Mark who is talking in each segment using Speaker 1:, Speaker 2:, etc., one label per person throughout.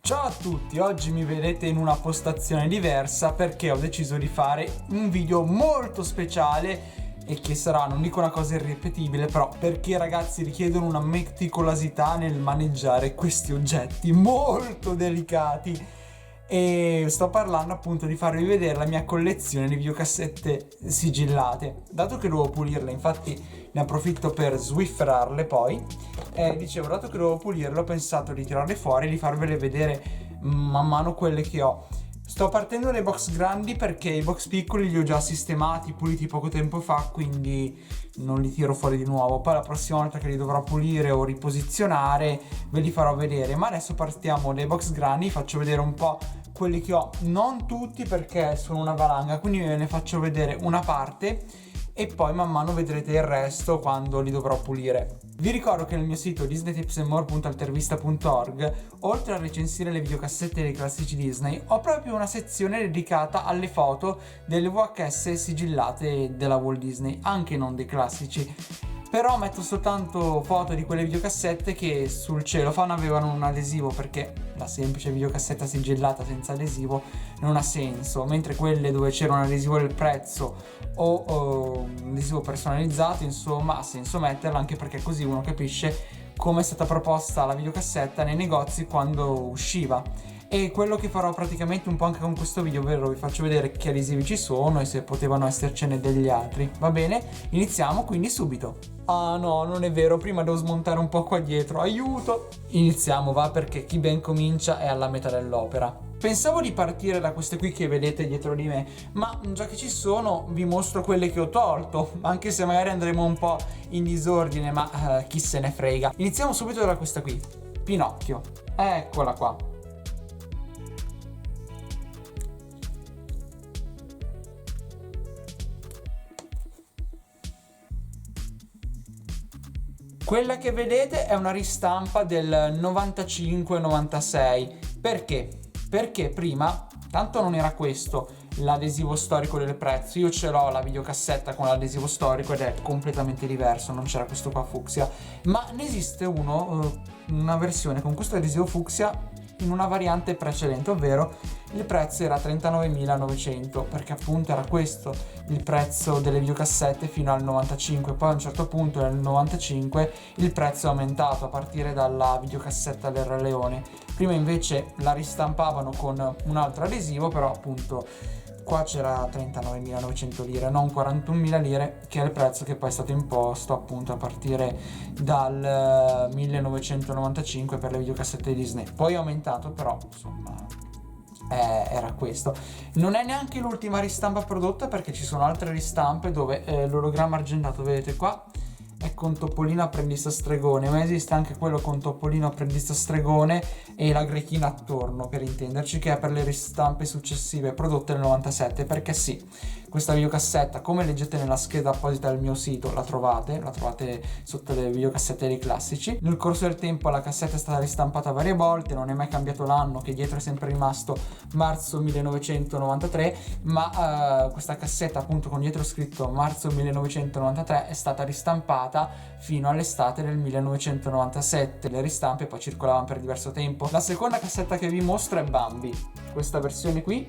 Speaker 1: Ciao a tutti, oggi mi vedete in una postazione diversa perché ho deciso di fare un video molto speciale e che sarà, non dico una cosa irripetibile, però perché ragazzi richiedono una meticolosità nel maneggiare questi oggetti molto delicati e sto parlando appunto di farvi vedere la mia collezione di videocassette sigillate. Dato che devo pulirle, infatti ne approfitto per swifferarle poi. Dicevo, dato che devo pulirle, ho pensato di tirarle fuori e di farvele vedere man mano quelle che ho. Sto partendo dai box grandi perché i box piccoli li ho già sistemati, puliti poco tempo fa, quindi non li tiro fuori di nuovo. Poi la prossima volta che li dovrò pulire o riposizionare ve li farò vedere. Ma adesso partiamo dai box grandi, faccio vedere un po' quelli che ho, non tutti perché sono una valanga, quindi ve ne faccio vedere una parte e poi man mano vedrete il resto quando li dovrò pulire. Vi ricordo che nel mio sito disneytipsandmore.altervista.org, oltre a recensire le videocassette dei classici Disney, ho proprio una sezione dedicata alle foto delle VHS sigillate della Walt Disney, anche non dei classici. Però metto soltanto foto di quelle videocassette che sul cellophane avevano un adesivo, perché la semplice videocassetta sigillata senza adesivo non ha senso, mentre quelle dove c'era un adesivo del prezzo o un adesivo personalizzato, insomma, ha senso metterla, anche perché così uno capisce come è stata proposta la videocassetta nei negozi quando usciva. E quello che farò praticamente un po' anche con questo video, ovvero vi faccio vedere che adesivi ci sono e se potevano essercene degli altri. Va bene? Iniziamo quindi subito. Ah no, non è vero, prima devo smontare un po' qua dietro, aiuto! Iniziamo, va, perché chi ben comincia è alla metà dell'opera. Pensavo di partire da queste qui che vedete dietro di me, ma già che ci sono vi mostro quelle che ho tolto, anche se magari andremo un po' in disordine, ma chi se ne frega. Iniziamo subito da questa qui, Pinocchio. Eccola qua. Quella che vedete è una ristampa del 95-96. Perché? Perché prima, tanto non era questo l'adesivo storico del prezzo. Io ce l'ho la videocassetta con l'adesivo storico ed è completamente diverso, non c'era questo qua fucsia. Ma ne esiste una versione con questo adesivo fucsia in una variante precedente, ovvero il prezzo era 39.900, perché appunto era questo il prezzo delle videocassette fino al 95. Poi a un certo punto nel 95 il prezzo è aumentato a partire dalla videocassetta del Re Leone. Prima invece la ristampavano con un altro adesivo, però appunto qua c'era 39.900 lire, non 41.000 lire, che è il prezzo che poi è stato imposto appunto a partire dal 1995 per le videocassette Disney. Poi è aumentato, però insomma era questo. Non è neanche l'ultima ristampa prodotta, perché ci sono altre ristampe dove l'ologramma argentato, vedete qua, è con Topolino apprendista stregone, ma esiste anche quello con Topolino apprendista stregone e la grechina attorno, per intenderci, che è per le ristampe successive prodotte nel 97, perché sì, questa videocassetta, come leggete nella scheda apposita del mio sito, la trovate sotto le videocassette dei classici. Nel corso del tempo la cassetta è stata ristampata varie volte, non è mai cambiato l'anno, che dietro è sempre rimasto marzo 1993, ma questa cassetta appunto con dietro scritto marzo 1993 è stata ristampata fino all'estate del 1997. Le ristampe poi circolavano per diverso tempo. La seconda cassetta che vi mostro è Bambi, questa versione qui.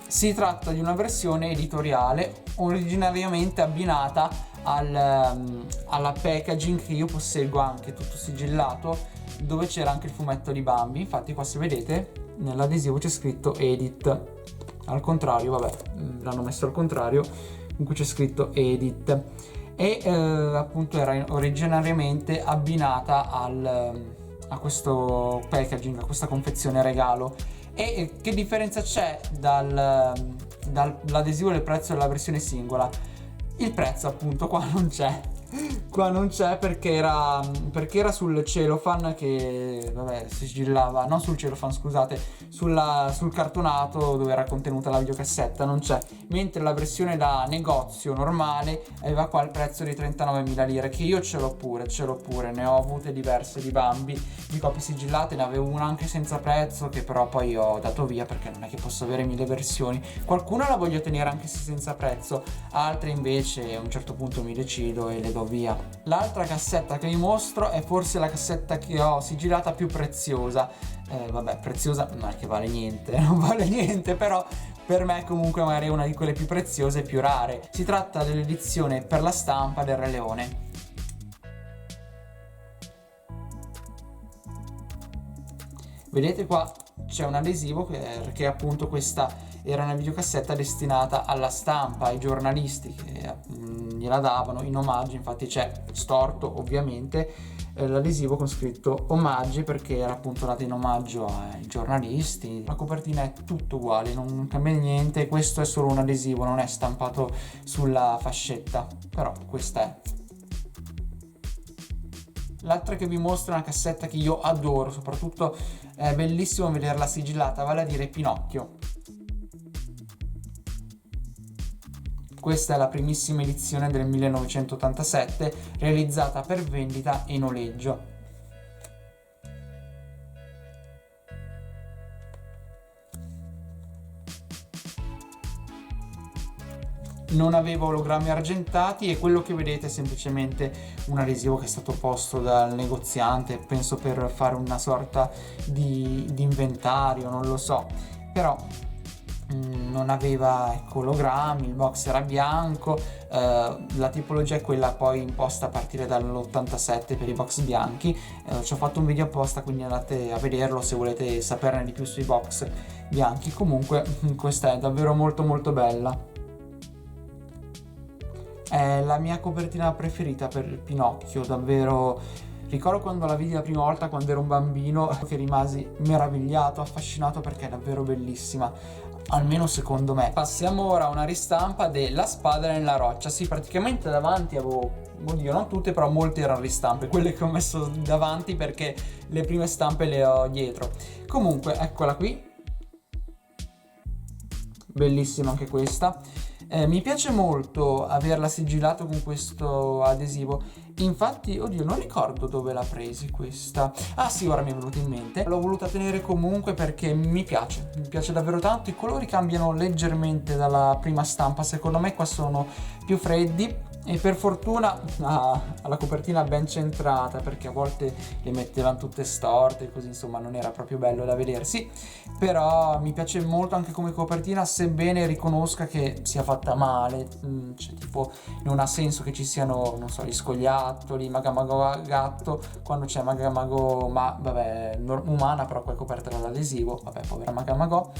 Speaker 1: Si tratta di una versione editoriale originariamente abbinata alla packaging che io posseggo, anche tutto sigillato, dove c'era anche il fumetto di Bambi. Infatti qua, se vedete, nell'adesivo c'è scritto Edit, al contrario, vabbè, l'hanno messo al contrario, in cui c'è scritto Edit, e appunto era originariamente abbinata a questo packaging, a questa confezione regalo. E che differenza c'è dall'adesivo del prezzo della versione singola? Il prezzo appunto qua non c'è, Qua non c'è perché era sul cellophane che, vabbè, si sigillava, non sul cellophane, scusate, sul cartonato dove era contenuta la videocassetta, non c'è. Mentre la versione da negozio normale aveva qua il prezzo di 39.000 lire, che io ce l'ho pure, ne ho avute diverse di Bambi, di copie sigillate, ne avevo una anche senza prezzo, che però poi ho dato via perché non è che posso avere 1000 versioni. Qualcuna la voglio tenere anche se senza prezzo, altre invece a un certo punto mi decido e le do via. L'altra cassetta che vi mostro è forse la cassetta che ho sigillata più preziosa. Vabbè, preziosa non è che vale niente, non vale niente, però per me comunque magari è una di quelle più preziose e più rare. Si tratta dell'edizione per la stampa del Re Leone. Vedete qua c'è un adesivo perché appunto questa era una videocassetta destinata alla stampa, ai giornalisti che gliela davano in omaggio. Infatti c'è storto ovviamente l'adesivo con scritto omaggi, perché era appunto dato in omaggio ai giornalisti. La copertina è tutto uguale, non cambia niente, questo è solo un adesivo, non è stampato sulla fascetta, però questa è. L'altra che vi mostro è una cassetta che io adoro, soprattutto è bellissimo vederla sigillata, vale a dire Pinocchio. Questa è la primissima edizione del 1987, realizzata per vendita e noleggio. Non avevo ologrammi argentati e quello che vedete è semplicemente un adesivo che è stato posto dal negoziante, penso per fare una sorta di inventario, non lo so, però non aveva, ecco, ologrammi, il box era bianco, la tipologia è quella poi imposta a partire dall'87 per i box bianchi. Ci ho fatto un video apposta, quindi andate a vederlo se volete saperne di più sui box bianchi. Comunque questa è davvero molto molto bella. È la mia copertina preferita per Pinocchio, davvero. Ricordo quando la vidi la prima volta, quando ero un bambino, che rimasi meravigliato, affascinato, perché è davvero bellissima, almeno secondo me. Passiamo ora a una ristampa della Spada nella roccia. Sì, praticamente davanti avevo, oddio, non tutte, però molte erano ristampe, quelle che ho messo davanti perché le prime stampe le ho dietro. Comunque, eccola qui. Bellissima anche questa. Mi piace molto averla sigillato con questo adesivo. Infatti, oddio, non ricordo dove l'ha presi questa. Ah sì, ora mi è venuto in mente. L'ho voluta tenere comunque perché mi piace davvero tanto. I colori cambiano leggermente dalla prima stampa, secondo me qua sono più freddi. E per fortuna ha la copertina ben centrata, perché a volte le mettevano tutte storte, così insomma non era proprio bello da vedersi. Però mi piace molto anche come copertina, sebbene riconosca che sia fatta male. Cioè, tipo, non ha senso che ci siano, non so, gli scoiattoli, Maga Mago gatto, quando c'è Maga Mago, ma vabbè, umana, però poi coperta dall'adesivo, vabbè, povera Maga Mago.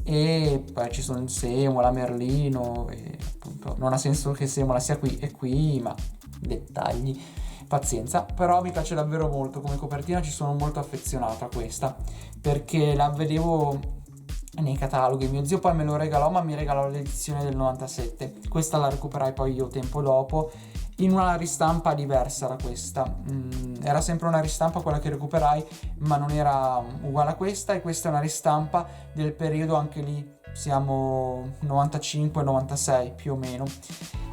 Speaker 1: E poi ci sono il Semola, Merlino, e appunto non ha senso che Semola sia qui e qui, ma dettagli, pazienza. Però mi piace davvero molto come copertina, ci sono molto affezionato a questa, perché la vedevo nei cataloghi. Mio zio poi me lo regalò, ma mi regalò l'edizione del 97. Questa la recuperai poi io tempo dopo in una ristampa diversa da questa. Era sempre una ristampa quella che recuperai, ma non era uguale a questa, e questa è una ristampa del periodo, anche lì siamo 95-96 più o meno,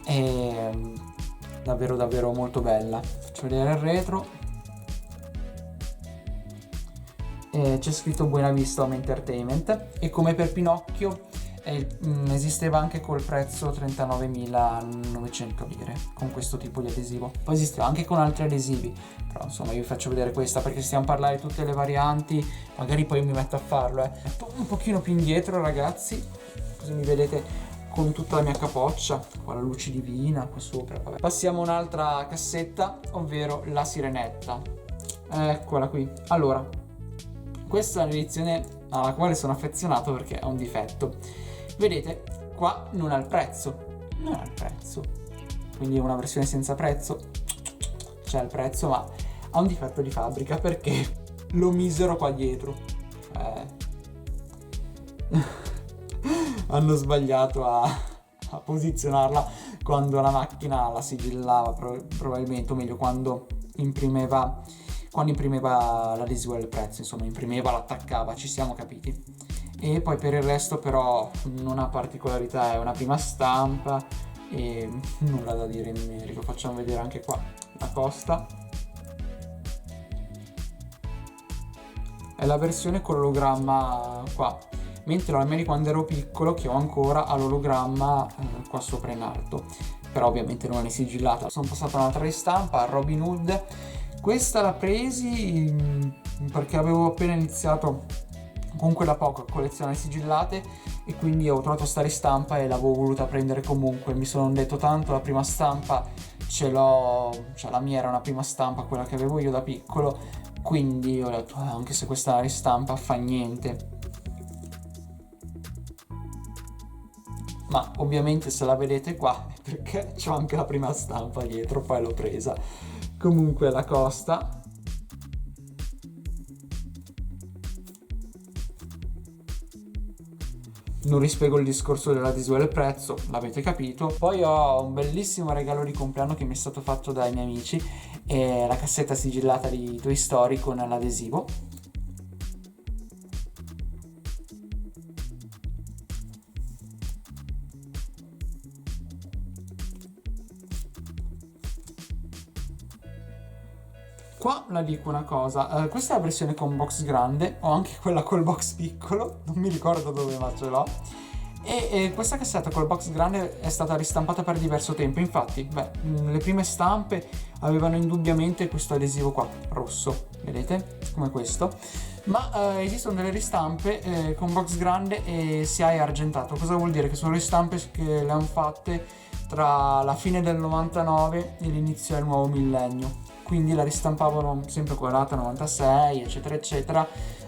Speaker 1: e davvero davvero molto bella. Faccio vedere il retro. C'è scritto Buena Vista Home Entertainment, e come per Pinocchio esisteva anche col prezzo 39.900 lire con questo tipo di adesivo. Poi esisteva anche con altri adesivi, però insomma io vi faccio vedere questa perché stiamo a parlare di tutte le varianti, magari poi mi metto a farlo un pochino più indietro, ragazzi, così mi vedete con tutta la mia capoccia, qua la luce divina qua sopra. Vabbè. Passiamo a un'altra cassetta, ovvero la Sirenetta. Eccola qui. Allora, questa è un'edizione alla quale sono affezionato perché ha un difetto. Vedete, qua non ha il prezzo, quindi è una versione senza prezzo. C'è il prezzo, ma ha un difetto di fabbrica perché lo misero qua dietro. Hanno sbagliato a posizionarla quando la macchina la sigillava probabilmente, o meglio quando imprimeva l'adesivo del prezzo, insomma imprimeva, l'attaccava, ci siamo capiti. E poi per il resto però non ha particolarità, è una prima stampa e nulla da dire in merito. Facciamo vedere anche qua la costa. È la versione con l'ologramma qua, mentre la mia di quando ero piccolo, che ho ancora, ha l'ologramma qua sopra in alto, però ovviamente non è sigillata. Sono passato a un'altra ristampa, a Robin Hood. Questa l'ho presi perché avevo appena iniziato comunque da poco a collezionare sigillate e quindi ho trovato sta ristampa e l'avevo voluta prendere comunque. Mi sono detto tanto la prima stampa ce l'ho, cioè la mia era una prima stampa, quella che avevo io da piccolo, quindi ho detto anche se questa è una ristampa fa niente. Ma ovviamente se la vedete qua è perché c'ho anche la prima stampa dietro, poi l'ho presa. Comunque la costa, non rispiego il discorso dell'adesivo del prezzo, l'avete capito. Poi ho un bellissimo regalo di compleanno che mi è stato fatto dai miei amici, è la cassetta sigillata di Toy Story con l'adesivo. Qua la dico una cosa, questa è la versione con box grande, ho anche quella col box piccolo, non mi ricordo dove ma ce l'ho. E questa cassetta col box grande è stata ristampata per diverso tempo, infatti, le prime stampe avevano indubbiamente questo adesivo qua, rosso, vedete? Come questo. Ma esistono delle ristampe con box grande e si è argentato. Cosa vuol dire? Che sono ristampe che le hanno fatte tra la fine del 99 e l'inizio del nuovo millennio. Quindi la ristampavano sempre con la data 96, eccetera, eccetera,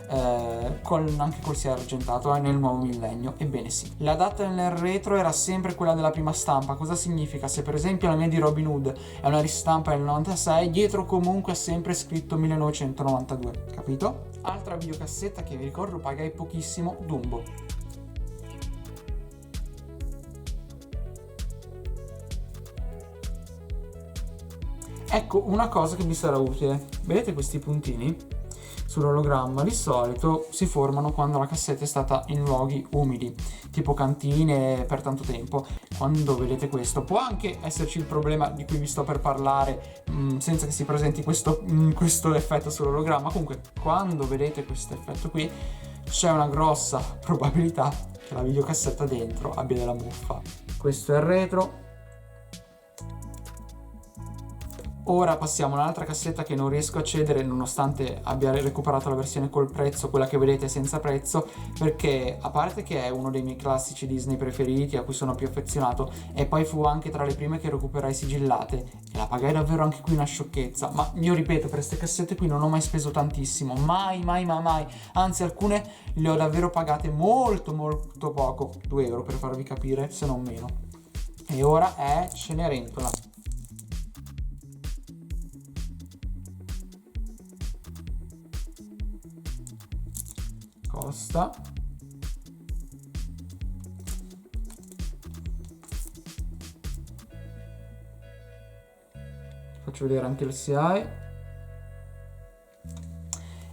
Speaker 1: anche col si è argentato nel nuovo millennio. Ebbene sì, la data nel retro era sempre quella della prima stampa. Cosa significa? Se per esempio la mia di Robin Hood è una ristampa del 96, dietro comunque è sempre scritto 1992, capito? Altra videocassetta che vi ricordo pagai pochissimo, Dumbo. Ecco una cosa che vi sarà utile, vedete questi puntini sull'ologramma? Di solito si formano quando la cassetta è stata in luoghi umidi, tipo cantine per tanto tempo. Quando vedete questo può anche esserci il problema di cui vi sto per parlare senza che si presenti questo effetto sull'ologramma. Comunque quando vedete questo effetto qui c'è una grossa probabilità che la videocassetta dentro abbia della muffa. Questo è il retro. Ora passiamo a un'altra cassetta che non riesco a cedere nonostante abbia recuperato la versione col prezzo, quella che vedete senza prezzo, perché a parte che è uno dei miei classici Disney preferiti a cui sono più affezionato, e poi fu anche tra le prime che recuperai sigillate e la pagai davvero anche qui una sciocchezza. Ma io ripeto, per queste cassette qui non ho mai speso tantissimo, mai, anzi alcune le ho davvero pagate molto poco, 2 euro per farvi capire, se non meno. E ora è Cenerentola. Costa. Faccio vedere anche il CI.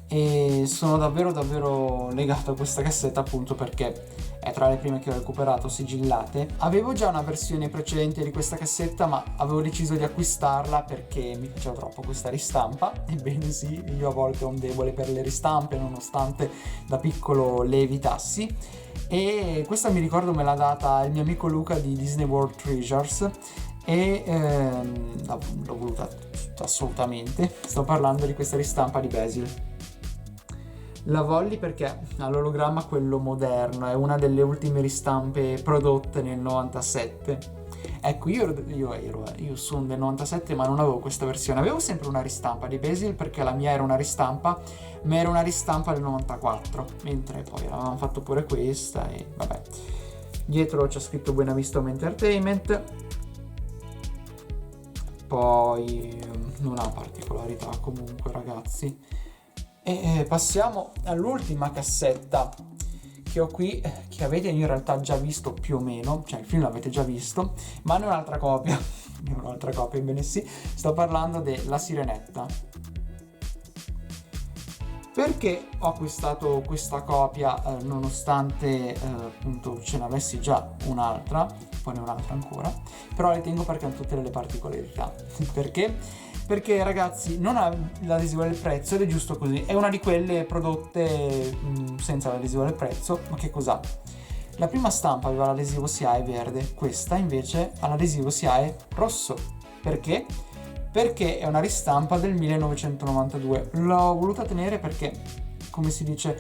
Speaker 1: E sono davvero legato a questa cassetta appunto perché è tra le prime che ho recuperato sigillate. Avevo già una versione precedente di questa cassetta, ma avevo deciso di acquistarla perché mi piaceva troppo questa ristampa. Ebbene sì, io a volte ho un debole per le ristampe nonostante da piccolo le evitassi. E questa mi ricordo me l'ha data il mio amico Luca di Disney World Treasures e l'ho voluta assolutamente. Sto parlando di questa ristampa di Basil. La volli perché ha l'ologramma quello moderno, è una delle ultime ristampe prodotte nel 97. Ecco, io sono del 97 ma non avevo questa versione, avevo sempre una ristampa di Basil perché la mia era una ristampa, ma era una ristampa del 94, mentre poi avevamo fatto pure questa e vabbè. Dietro c'è scritto Buena Vista Home Entertainment, poi non ha particolarità comunque ragazzi. E passiamo all'ultima cassetta che ho qui, che avete in realtà già visto più o meno, cioè il film l'avete già visto, ma ne ho un'altra copia, ebbene sì, sto parlando della Sirenetta. Perché ho acquistato questa copia nonostante appunto ce ne avessi già un'altra, poi ne ho un'altra ancora, però le tengo perché hanno tutte le particolarità. Perché? Perché ragazzi non ha l'adesivo del prezzo ed è giusto così, è una di quelle prodotte senza l'adesivo del prezzo, ma che cos'ha? La prima stampa aveva l'adesivo SIAE verde, questa invece ha l'adesivo SIAE rosso. Perché? Perché è una ristampa del 1992. L'ho voluta tenere perché, come si dice,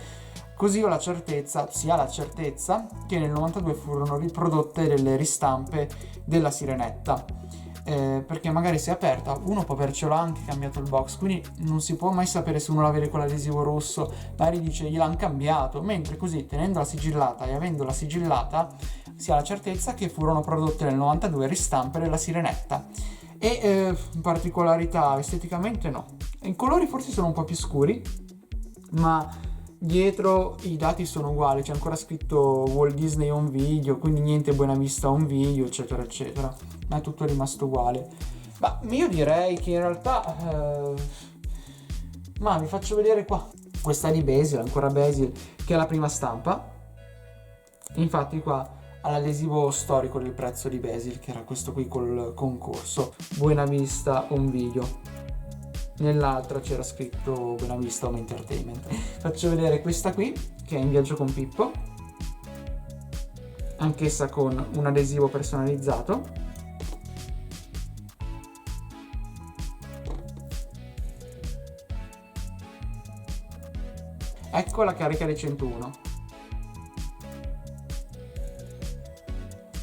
Speaker 1: così ho la certezza, si ha la certezza che nel 92 furono riprodotte delle ristampe della Sirenetta. Perché magari si è aperta, uno può avercelo anche cambiato il box, quindi non si può mai sapere se uno la vede con l'adesivo rosso, magari dice gliel'hanno cambiato, mentre così tenendola sigillata e avendola sigillata si ha la certezza che furono prodotte nel 92 ristampe della Sirenetta. E particolarità esteticamente no, i colori forse sono un po' più scuri, ma dietro i dati sono uguali, c'è ancora scritto Walt Disney Home Video, quindi niente Buena Vista Home Video, eccetera eccetera, ma è tutto rimasto uguale. Ma io direi che in realtà ma vi faccio vedere qua, questa è di Basil, ancora Basil, che è la prima stampa. Infatti qua all'adesivo storico del prezzo di Basil, che era questo qui col concorso Buena Vista Home Video. Nell'altra c'era scritto Buena Vista Home Entertainment. Faccio vedere questa qui, che è In viaggio con Pippo, anch'essa con un adesivo personalizzato. Ecco la carica dei 101.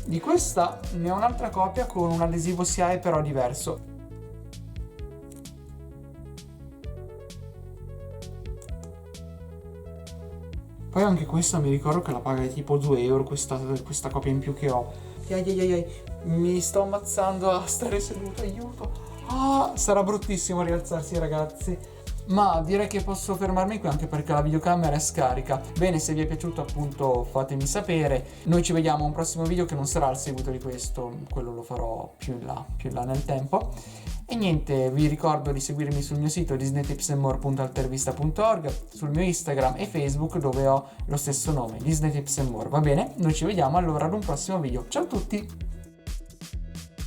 Speaker 1: Di questa ne ho un'altra copia con un adesivo SIAE però diverso. Poi anche questa mi ricordo che la pagai tipo 2 euro, questa copia in più che ho. Mi sto ammazzando a stare seduto, aiuto. Sarà bruttissimo rialzarsi ragazzi. Ma direi che posso fermarmi qui anche perché la videocamera è scarica. Bene, se vi è piaciuto appunto fatemi sapere. Noi ci vediamo a un prossimo video che non sarà il seguito di questo, quello lo farò più in là nel tempo. E niente, vi ricordo di seguirmi sul mio sito disneytipsandmore.altervista.org, sul mio Instagram e Facebook dove ho lo stesso nome, Disney Tips and More. Va bene? Noi ci vediamo allora ad un prossimo video. Ciao a tutti!